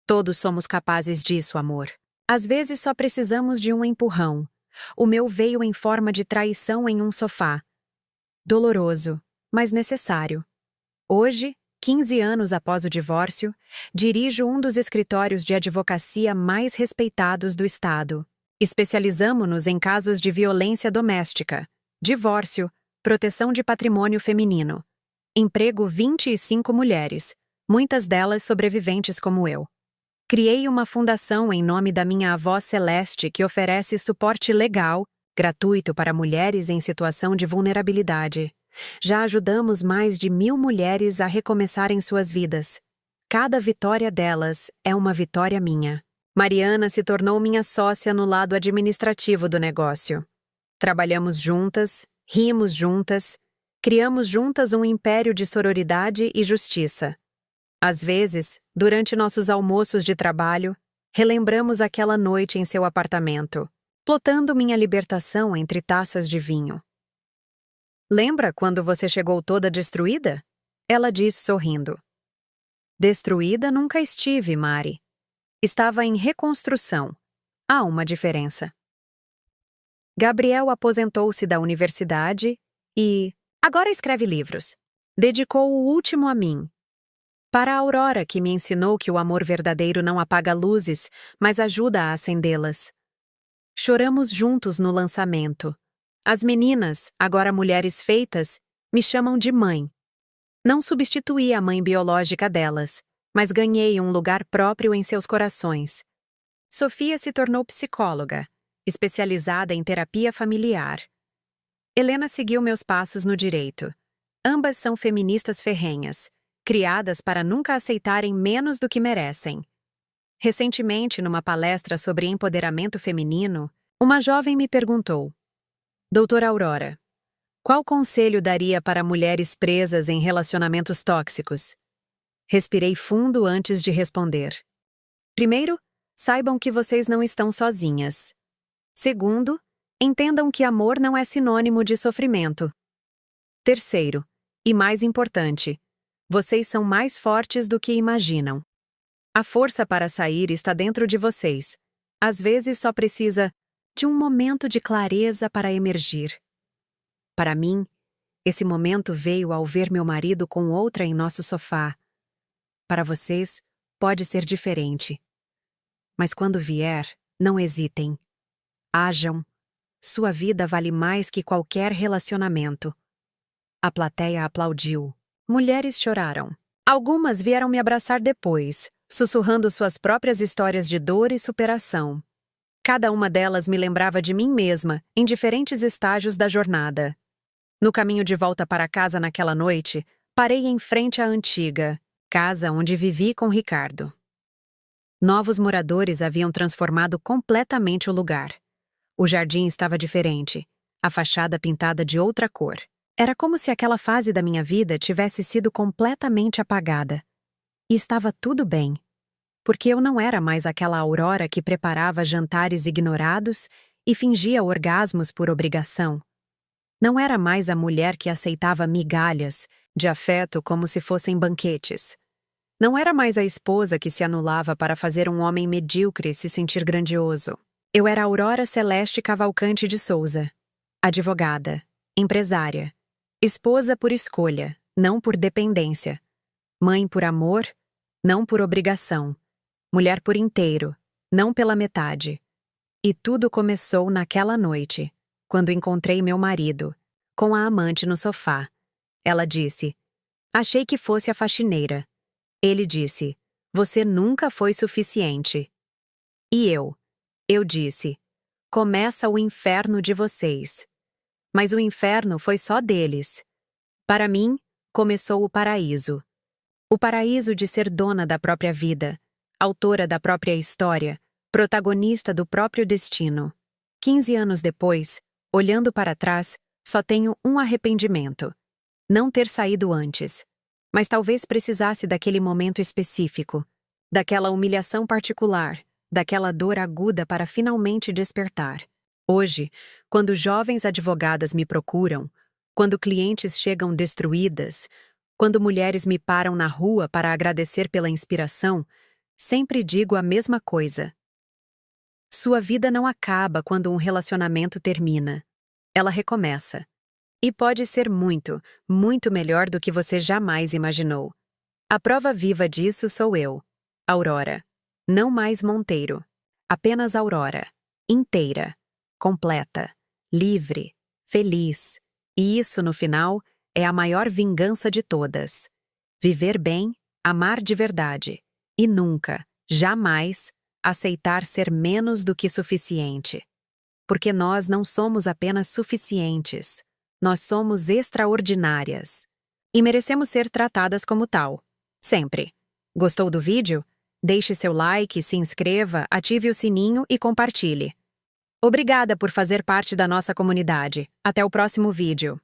Todos somos capazes disso, amor. Às vezes só precisamos de um empurrão. O meu veio em forma de traição em um sofá. Doloroso, mas necessário. Hoje, 15 anos após o divórcio, dirijo um dos escritórios de advocacia mais respeitados do estado. Especializamo-nos em casos de violência doméstica, divórcio, proteção de patrimônio feminino. Emprego 25 mulheres, muitas delas sobreviventes como eu. Criei uma fundação em nome da minha avó Celeste que oferece suporte legal, gratuito para mulheres em situação de vulnerabilidade. Já ajudamos mais de 1.000 mulheres a recomeçarem suas vidas. Cada vitória delas é uma vitória minha. Mariana se tornou minha sócia no lado administrativo do negócio. Trabalhamos juntas, rimos juntas, criamos juntas um império de sororidade e justiça. Às vezes, durante nossos almoços de trabalho, relembramos aquela noite em seu apartamento, plotando minha libertação entre taças de vinho. Lembra quando você chegou toda destruída? Ela disse sorrindo. Destruída nunca estive, Mari. Estava em reconstrução. Há uma diferença. Gabriel aposentou-se da universidade e agora escreve livros. Dedicou o último a mim. Para a Aurora, que me ensinou que o amor verdadeiro não apaga luzes, mas ajuda a acendê-las. Choramos juntos no lançamento. As meninas, agora mulheres feitas, me chamam de mãe. Não substituí a mãe biológica delas, mas ganhei um lugar próprio em seus corações. Sofia se tornou psicóloga, especializada em terapia familiar. Helena seguiu meus passos no direito. Ambas são feministas ferrenhas, criadas para nunca aceitarem menos do que merecem. Recentemente, numa palestra sobre empoderamento feminino, uma jovem me perguntou: Doutora Aurora, qual conselho daria para mulheres presas em relacionamentos tóxicos? Respirei fundo antes de responder. Primeiro, saibam que vocês não estão sozinhas. Segundo, entendam que amor não é sinônimo de sofrimento. Terceiro, e mais importante, vocês são mais fortes do que imaginam. A força para sair está dentro de vocês. Às vezes só precisa de um momento de clareza para emergir. Para mim, esse momento veio ao ver meu marido com outra em nosso sofá. Para vocês, pode ser diferente. Mas quando vier, não hesitem. Ajam. Sua vida vale mais que qualquer relacionamento. A plateia aplaudiu. Mulheres choraram. Algumas vieram me abraçar depois, sussurrando suas próprias histórias de dor e superação. Cada uma delas me lembrava de mim mesma, em diferentes estágios da jornada. No caminho de volta para casa naquela noite, parei em frente à antiga casa onde vivi com Ricardo. Novos moradores haviam transformado completamente o lugar. O jardim estava diferente, a fachada pintada de outra cor. Era como se aquela fase da minha vida tivesse sido completamente apagada. E estava tudo bem, porque eu não era mais aquela Aurora que preparava jantares ignorados e fingia orgasmos por obrigação. Não era mais a mulher que aceitava migalhas de afeto como se fossem banquetes. Não era mais a esposa que se anulava para fazer um homem medíocre se sentir grandioso. Eu era Aurora Celeste Cavalcante de Souza, advogada, empresária, esposa por escolha, não por dependência, mãe por amor, não por obrigação, mulher por inteiro, não pela metade. E tudo começou naquela noite, quando encontrei meu marido, com a amante no sofá. Ela disse: achei que fosse a faxineira. Ele disse: você nunca foi suficiente. E eu disse: começa o inferno de vocês. Mas o inferno foi só deles. Para mim, começou o paraíso. O paraíso de ser dona da própria vida, autora da própria história, protagonista do próprio destino. 15 anos depois, olhando para trás, só tenho um arrependimento: não ter saído antes. Mas talvez precisasse daquele momento específico, daquela humilhação particular, daquela dor aguda para finalmente despertar. Hoje, quando jovens advogadas me procuram, quando clientes chegam destruídas, quando mulheres me param na rua para agradecer pela inspiração, sempre digo a mesma coisa. Sua vida não acaba quando um relacionamento termina. Ela recomeça. E pode ser muito, muito melhor do que você jamais imaginou. A prova viva disso sou eu, Aurora. Não mais Monteiro. Apenas Aurora. Inteira. Completa. Livre. Feliz. E isso, no final, é a maior vingança de todas. Viver bem, amar de verdade. E nunca, jamais, aceitar ser menos do que suficiente. Porque nós não somos apenas suficientes. Nós somos extraordinárias. E merecemos ser tratadas como tal. Sempre. Gostou do vídeo? Deixe seu like, se inscreva, ative o sininho e compartilhe. Obrigada por fazer parte da nossa comunidade. Até o próximo vídeo.